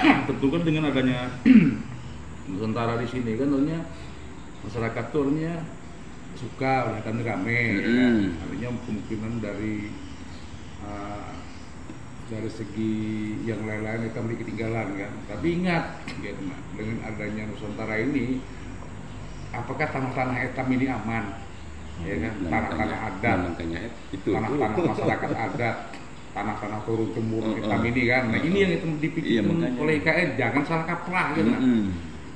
tentu kan dengan adanya Nusantara di sini kan tentunya masyarakat tuh suka oleh kan rame, kan? Artinya kemungkinan dari segi yang lain-lain itu kami ketinggalan kan. Tapi ingat, gitu, nah, dengan adanya Nusantara ini, apakah tanah-tanah etam ini aman? Ya kan, tanah-tanah adat, tanah-tanah masyarakat adat, tanah-tanah turun temurun etam ini kan. Nah ini yang itu dipikirkan oleh IKN, jangan salah kaprah gitu. Nah.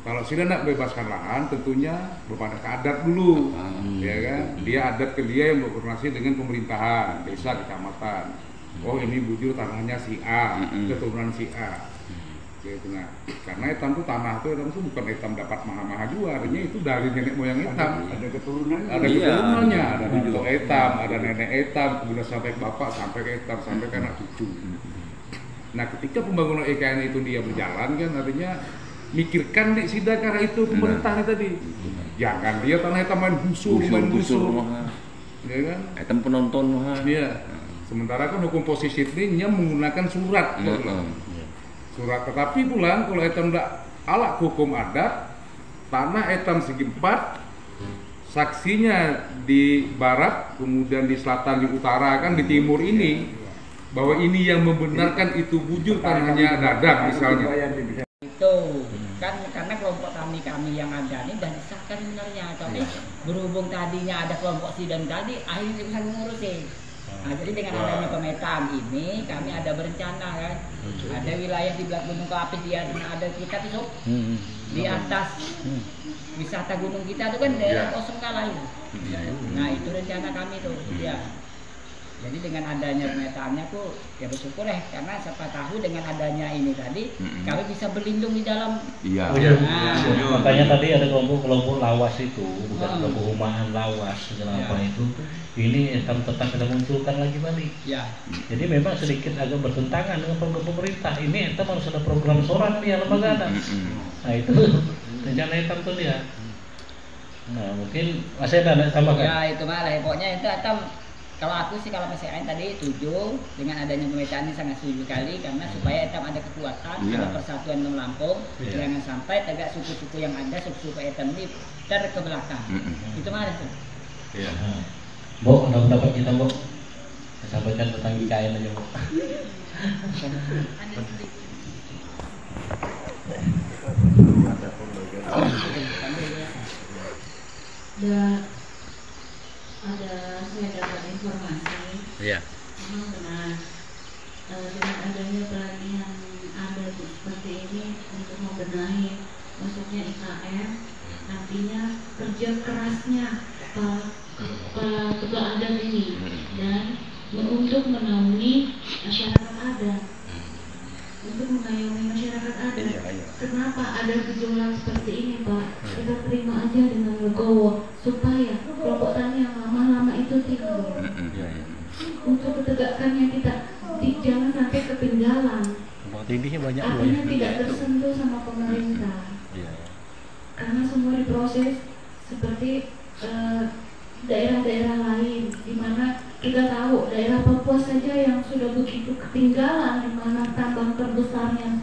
Kalau sudah nak bebaskan lahan, tentunya kepada ke adat dulu, ya kan? Dia adat ke dia yang berkoordinasi dengan pemerintahan, desa, kecamatan. Oh ini bujur tanahnya si A, keturunan si A. Gitu, nah. Karena etam itu tanah itu bukan etam dapat maha-maha juga, artinya itu dari nenek moyang etam. Ada keturunannya. Ada keturunannya, ada nenek etam, ada nenek etam, kemudian sampai ke bapak, sampai ke etam, sampai ke anak cucu. Nah ketika pembangunan IKN itu dia berjalan kan, artinya mikirkan di sidakara itu pemerintah tadi. Jangan dia tanah etam main busur, ya kan? Etam penonton Iya. Sementara kan hukum positifnya menggunakan surat, surat. Tetapi pulang kalau etam tidak ala hukum adat, tanah etam segi 4, saksinya di barat, kemudian di selatan, di utara kan di timur ini, bahwa ini yang membenarkan itu bujur tanahnya Dadang misalnya. Itu kan karena kelompok kami yang ada ini dan disahkan sebenarnya, tapi berhubung tadinya ada kelompok sidang tadi, akhirnya bisa mengurusin. Nah, jadi dengan adanya pemetaan ini kami ada berencana kan, ada wilayah di belakang Gunung Kelapis yang ada kita tuh di atas wisata gunung kita tuh kan daerah kosong kalah itu. Nah itu rencana kami tuh ya. Jadi dengan adanya pemetaannya tuh ya bersyukur ya, karena siapa tahu dengan adanya ini tadi kami bisa berlindung di dalam. Makanya tadi ada kelompok lawas itu, bukan kelompok rumahan lawas segala apa itu. Ini etam tetap kita munculkan lagi balik. Jadi memang sedikit agak bertentangan dengan program pemerintah. Ini etam harus ada program soran nih lembaga ada. Nah itu rencana etam tuh dia. Nah mungkin masih ada tambahkan. Ya itu malah pokoknya itu etam. Kalau aku sih kalau PCN tadi setuju dengan adanya pemetaan ini, sangat setuju kali karena supaya etam ada kekuatan, ada persatuan dalam Lampung, jangan sampai tegak suku-suku yang ada, suku-suku etam ini terkebelakang. Itu mana tuh? Iya. Bu, ada pendapat kita Bu? Sampaikan tentang IKN aja Bu. Saya dapat informasi. Memang benar dengan adanya pelatihan adat seperti ini untuk membenahi maksudnya IKN, artinya kerja kerasnya ketua adat ini dan untuk menaungi masyarakat adat, untuk mengayomi masyarakat adat. Kenapa ada gejolak seperti ini Pak? Kita terima aja dengan legowo supaya kelompok tani yang lama-lama itu timbul. Untuk ketegakannya kita jangan sampai ketinggalan. Artinya tidak tersentuh sama pemerintah. Karena semua diproses seperti daerah-daerah lain, di mana kita tahu daerah Papua saja yang sudah begitu ketinggalan, di mana tambang terbesarnya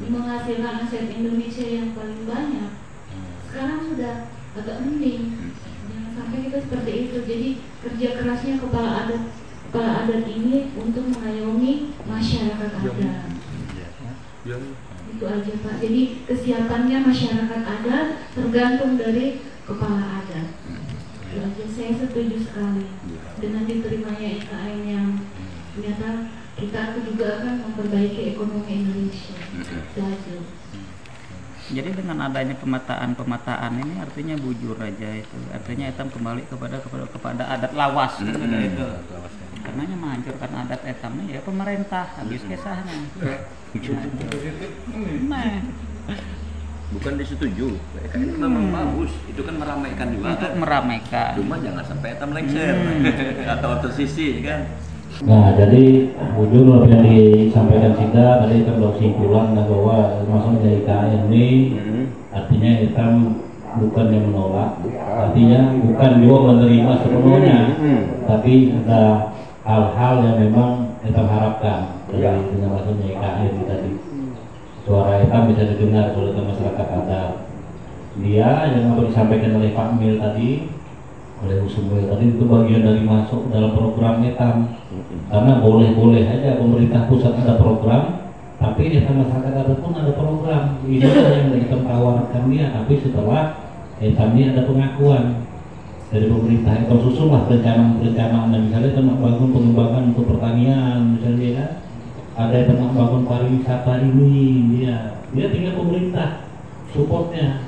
menghasilkan aset Indonesia yang paling banyak. Sekarang sudah agak mending. Jangan sampai kita seperti itu. Jadi kerja kerasnya kepala adat ini untuk mengayomi masyarakat adat. Itu aja Pak. Jadi kesiapannya masyarakat adat tergantung dari kepala adat. Itu aja. Saya setuju sekali dengan diterimanya IKN yang ternyata kita juga akan memperbaiki ekonomi Indonesia. Itu aja. Jadi dengan adanya pemetaan ini artinya bujur aja itu. Artinya etam kembali kepada adat lawas itu. Karena menghancurkan adat etamnya ya pemerintah habis kisahnya. Bukan disetujui, itu memang bagus. Itu kan meramaikan juga. Untuk meramaikan. Cuma jangan sampai etam lengser atau tersisih kan. Nah, jadi ujung yang disampaikan Sida tadi terlalu simpulan bahwa maksudnya dari IKN ini artinya etam bukan yang menolak, artinya bukan juga menerima sepenuhnya, tapi ada hal-hal yang memang etam harapkan dengan maksudnya IKN tadi. suara etam bisa didengar oleh masyarakat adat. Dia yang apa disampaikan oleh Pak Mil tadi, oleh Usumil tadi, itu bagian dari masuk dalam program etam. Karena boleh-boleh aja pemerintah pusat ada program, tapi etam masyarakat adat pun ada program. Ini yang etam tawarkan dia, tapi setelah etam ini ada pengakuan dari pemerintah. Etam susunlah perencanaan, misalnya etam bangun pengembangan untuk pertanian, misalnya ya, ada yang etam bangun pariwisata ini, dia tinggal pemerintah supportnya.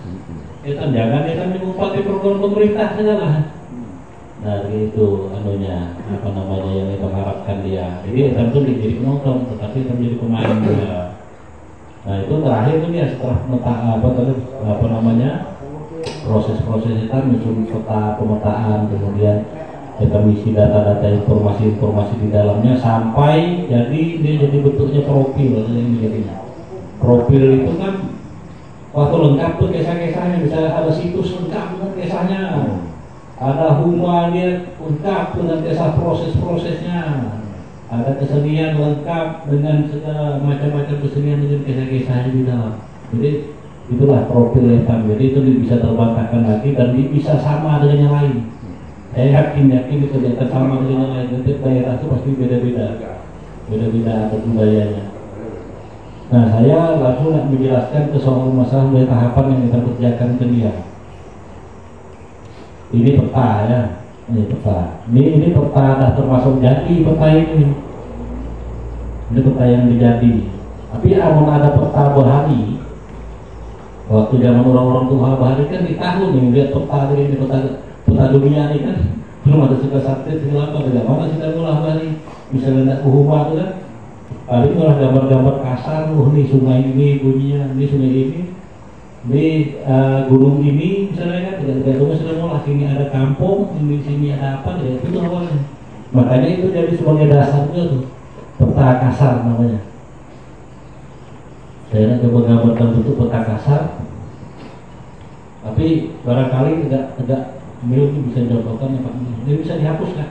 Etam jangan etam diumpati program pemerintah saja lah. Nah itu anunya, apa namanya yang etam harapkan dia. Jadi etam itu jadi penonton, tetapi etam jadi pemain juga. Nah itu terakhir itu dia setelah apa namanya proses-proses etam menyusun peta pemetaan, kemudian etam isi data-data informasi-informasi di dalamnya sampai jadi dia jadi bentuknya profil. Ini jadinya profil itu kan waktu lengkap tuh kisah-kisahnya, bisa ada situs lengkap dengan kisahnya, ada huma dia lengkap dengan kisah proses-prosesnya, ada kesenian lengkap dengan segala macam-macam kesenian dengan kisah-kisahnya di dalam. Jadi itulah profil etam. Jadi itu bisa terbantahkan lagi dan bisa sama dengan yang lain. Saya yakin itu tidak sama dengan yang lain. Nanti daerah itu pasti beda-beda adat budayanya. Nah, saya langsung nak menjelaskan ke soal masalah dari tahapan yang kita kerjakan ke dia. Ini peta ya, ini peta. Ini peta dah termasuk jadi peta ini. Ini peta yang dijadi. Tapi amun ada peta bahari, waktu zaman orang-orang tua bahari kan di tahun nih lihat peta ini, peta dunia ini kan belum ada satelit segala apa. Bagaimana kita mulai bahari? Misalnya nak Uhuma itu kan. Paling malah gambar-gambar kasar, nih sungai ini bunyinya, ini sungai ini gunung ini misalnya kan, tidak sudah mulai sini ada kampung, di sini ada apa, ya itu awalnya. Makanya itu jadi sebagai dasarnya tuh peta kasar namanya. Saya nak coba gambarkan bentuk peta kasar, tapi barangkali tidak Mil bisa contohkan ya Pak. Ini bisa dihapus kan?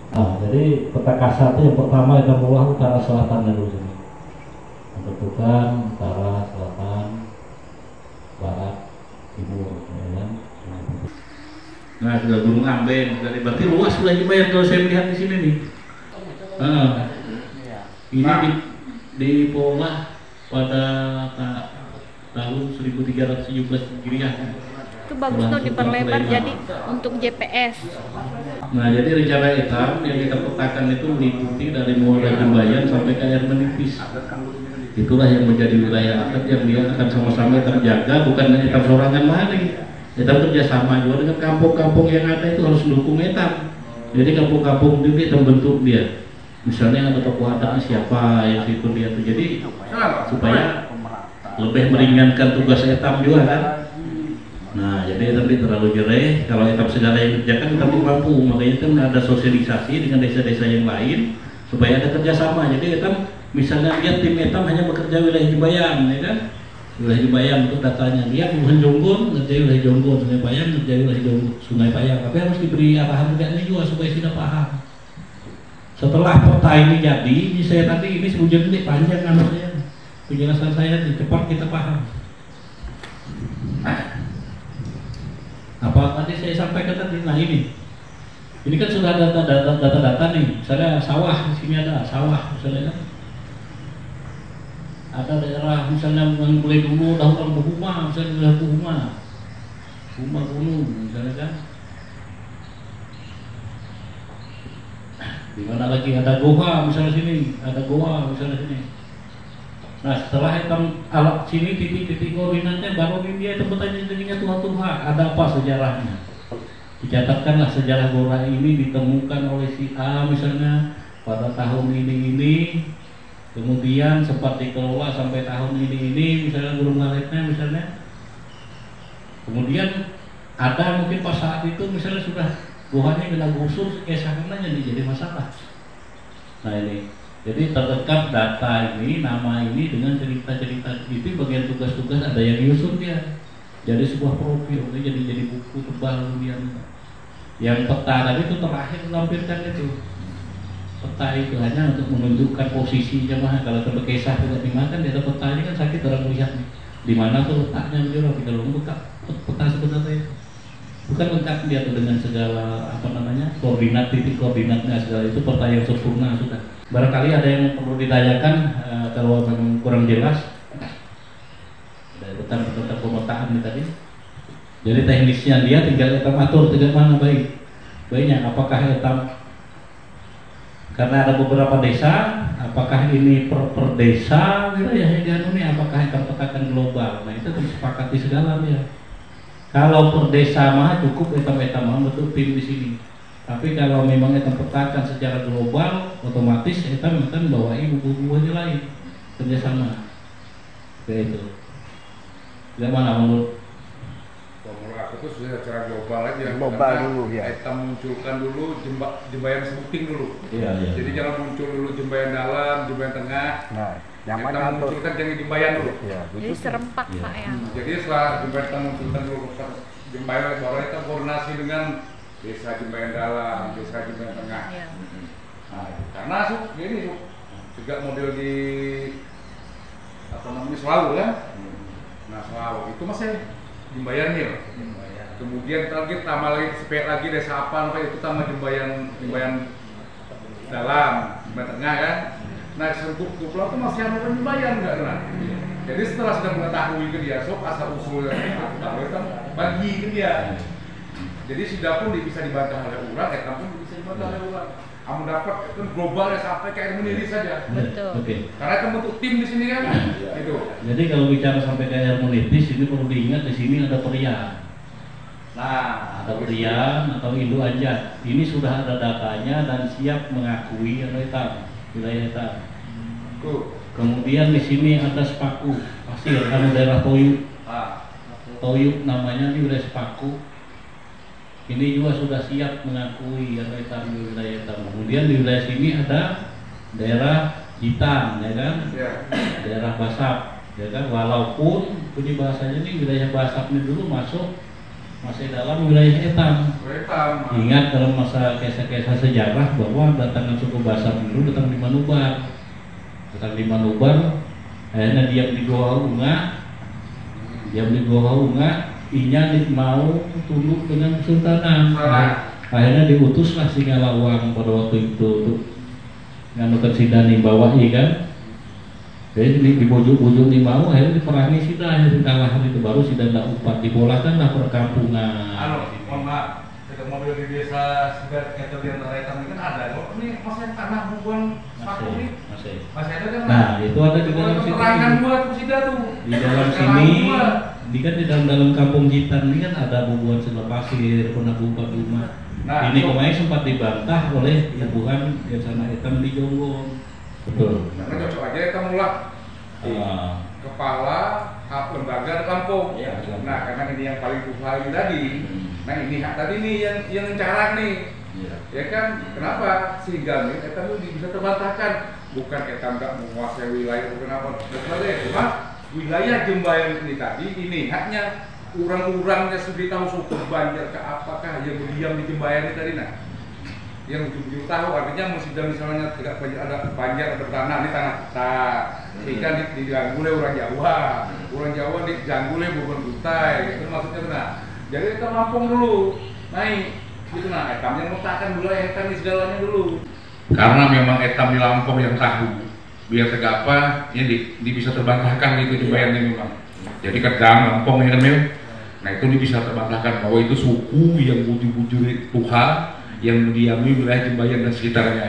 Nah, jadi peta kasar itu yang pertama yang mulai utara selatan dulu sini. Tentukan utara, selatan, barat, timur, ya. Nah, sudah Gunung Amben, berarti luas sudah dibayar kalau saya melihat di sini nih. Ini dipola pada tahun 1317 Hijriah. Itu bagus tuh diperlebar jadi untuk GPS. Nah, jadi rencana etam yang kita petakan itu meliputi dari mulai Jembayan sampai ke air menipis. Itulah yang menjadi wilayah adat yang dia akan sama-sama etam jaga, bukan etam sorangan lagi. Etam kerjasama juga dengan kampung-kampung yang ada itu harus mendukung etam. Jadi kampung-kampung itu etam bentuk dia. Misalnya ada tokoh adatnya siapa yang situ dia tuh. Jadi supaya lebih meringankan tugas etam juga kan. Nah, jadi tapi terlalu jereh. Kalau etam segala yang kerjakan tapi mampu, makanya itu ada sosialisasi dengan desa-desa yang lain supaya ada kerjasama. Jadi etam misalnya dia tim etam hanya bekerja wilayah Jembayan, ya kan? Wilayah Jembayan itu datanya dia bukan Jonggon, ngerjain wilayah Jonggon, Sungai Payang, ngerjain wilayah Sungai Payang. Tapi harus diberi arahan juga supaya sudah paham. Setelah peta ini jadi, ini saya tadi ini sebujur ini panjang kan saya. Penjelasan saya cepat kita paham. Apa tadi saya sampaikan tadi? Nah ini kan sudah ada data-data nih. Misalnya sawah, di sini ada sawah misalnya kan. Ada daerah misalnya mulai dulu dahulu Buhuma, misalnya wilayah Buhuma gunung misalnya kan. Di mana lagi ada goa misalnya sini, ada goa misalnya sini. Nah setelah etam alat sini titik-titik koordinatnya baru dia tempatnya jadinya Tuhan ada apa sejarahnya. Dicatatkanlah sejarah goa ini ditemukan oleh si A misalnya pada tahun ini, kemudian sempat dikelola sampai tahun ini misalnya Gunung Ngaletnya misalnya. Kemudian ada mungkin pas saat itu misalnya sudah goanya kena gusur keesakannya jadi masalah. Nah ini jadi terdekat data ini, nama ini dengan cerita-cerita itu bagian tugas-tugas ada yang nyusun dia. Jadi sebuah profil, jadi buku tebal kemudian. Yang peta tadi itu terakhir melampirkan itu. Peta itu hanya untuk menunjukkan posisinya mah kalau terkesah tidak dimakan dia ada petanya kan sakit di mana tuh letaknya beliau kita belum buka peta sebenarnya itu. Bukan lengkap dia tuh dengan segala apa namanya koordinat, titik koordinatnya segala itu peta yang sempurna sudah. Barangkali ada yang perlu ditanyakan kalau memang kurang jelas. Ada tentang pemetaan ini tadi. Jadi teknisnya dia tinggal etam atur tinggal mana baiknya apakah etam karena ada beberapa desa, apakah ini per desa wilayah ini apakah etam petakan global. Nah itu disepakati segala ya. Kalau per desa mah cukup etam mah betul tim di sini. Tapi kalau memang etam petakan secara global, otomatis etam bawa buku-buku yang lain kerjasama. Kayak itu. Bagaimana menurut? Menurut aku tuh sudah secara global aja. Global dulu ya. Kita munculkan dulu jembayan sebukting dulu. Iya. Jadi jangan muncul dulu jembayan dalam, jembayan tengah. Nah, yang kita mana munculkan jangan jembayan dulu. Ya, Jadi serempak Pak ya. Jadi setelah jembayan kita munculkan dulu jembayan baru kita koordinasi dengan desa jembayan dalam, desa jembayan tengah. Iya. Nah, karena ini juga model di apa namanya Selawu ya. Nah Selawu itu masih jembayan nil. Kemudian target tambah lagi sepet lagi desa apa sampai itu tambah jembayan dalam, jembayan tengah kan. Nah sentuh pulau itu masih ada jembayan enggak nah. Jadi setelah sudah mengetahui ke dia, sok asal usulnya kita bagi ke dia. Jadi sudah pun bisa dibantah oleh orang, pun bisa dibantah oleh orang. Kamu dapat itu global ya sampai kayak sendiri saja. Betul. Oke. Karena kamu bentuk tim di sini kan, gitu. Jadi kalau bicara sampai ke harmonis, ini perlu diingat di sini ada perian. Nah, Ada perian atau induk anjat. Ini sudah ada datanya dan siap mengakui wilayah etam. Tuh. Kemudian di sini ada sepaku pasir, ada daerah Toyuk. Toyuk namanya di wilayah sepaku. Ini juga sudah siap mengakui etam di wilayah etam. Kemudian di wilayah sini ada daerah Hitam, ya kan? Ya. Daerah Basap, ya kan? Walaupun bunyi bahasanya ini wilayah Basap ini dulu masih dalam wilayah etam. Ingat dalam masa kisah-kisah sejarah bahwa datangan suku Basap dulu datang di Manubar. Akhirnya diam di Goa Unga, inya mau tunduk dengan Kesultanan. Akhirnya diutuslah Singalawang pada waktu itu untuk nganukan Sidani bawahi kan. Jadi di bujuk-bujuk di mau akhirnya diperangi Sida yang kalahan itu baru Sida ndak upat dibolakanlah perkampungan. Mohon maaf, kita mobil di desa Sidat kita di antara etam ini kan ada. Kok ini masih tanah bubuan Sepaku ini? Masih ada kan? Nah, itu ada di dalam situ. Terangan buat Sida tuh. Di dalam sini di dalam kampung Jitan ini kan ada bubuan Sela Pasir, pernah bubat rumah. Nah, ini kemarin sempat dibantah oleh ibuan Yayasan Etam di Jonggong. Betul. Karena cocok aja kita mulai kepala lembaga kampung. Ya, nah, karena ini yang paling tuhan ini tadi. Nah, ini hak tadi nih yang mencarang nih. Ya kan? Kenapa? Sehingga nih Etam itu bisa terbantahkan. Bukan Etam nggak menguasai wilayah bukan apa. Cuma wilayah Jembayan ini tadi ini haknya orang-orang yang sudah tahu suku Banjar ke apakah yang berdiam di Jembayan ini tadi nah yang betul-betul tahu artinya misalnya tidak ada Banjar bertanah ini tanah kita sehingga diganggu oleh orang Jawa diganggu oleh bukan Kutai itu maksudnya nah jadi kita Lampung dulu naik gitu nah etam yang meletakkan dulu etam di segalanya dulu karena memang etam di Lampung yang tahu biar tegapa ini bisa terbantahkan gitu Jembayannya memang jadi Kedang Lampung ya kan Mil nah itu bisa terbantahkan bahwa itu suku yang bujur-bujur Tuhan yang mendiami wilayah Jembayan dan sekitarnya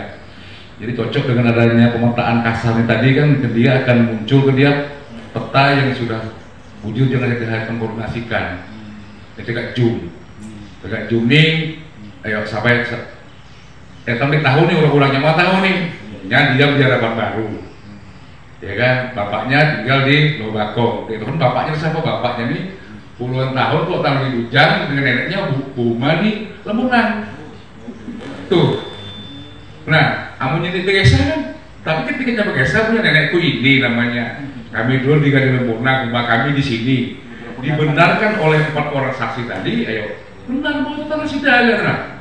jadi cocok dengan adanya pemetaan kasar tadi kan dia akan muncul ke dia peta yang sudah bujur jangan kita koordinasikan tegak jum nih ayo sampai tapi tahu nih orang-orangnya mau tahu nih dia di hadapan baru ya kan bapaknya tinggal di Lobako itu kan bapaknya siapa bapaknya nih puluhan tahun kalau tahun di Bujang dengan neneknya Buma di Lemungan tuh nah amunnya di geser kan tapi ketika nyampe geser punya nenekku ini namanya kami dulu di Lemungan rumah kami di sini dibenarkan oleh 4 orang saksi tadi ayo benar mau tanah Sida ya nah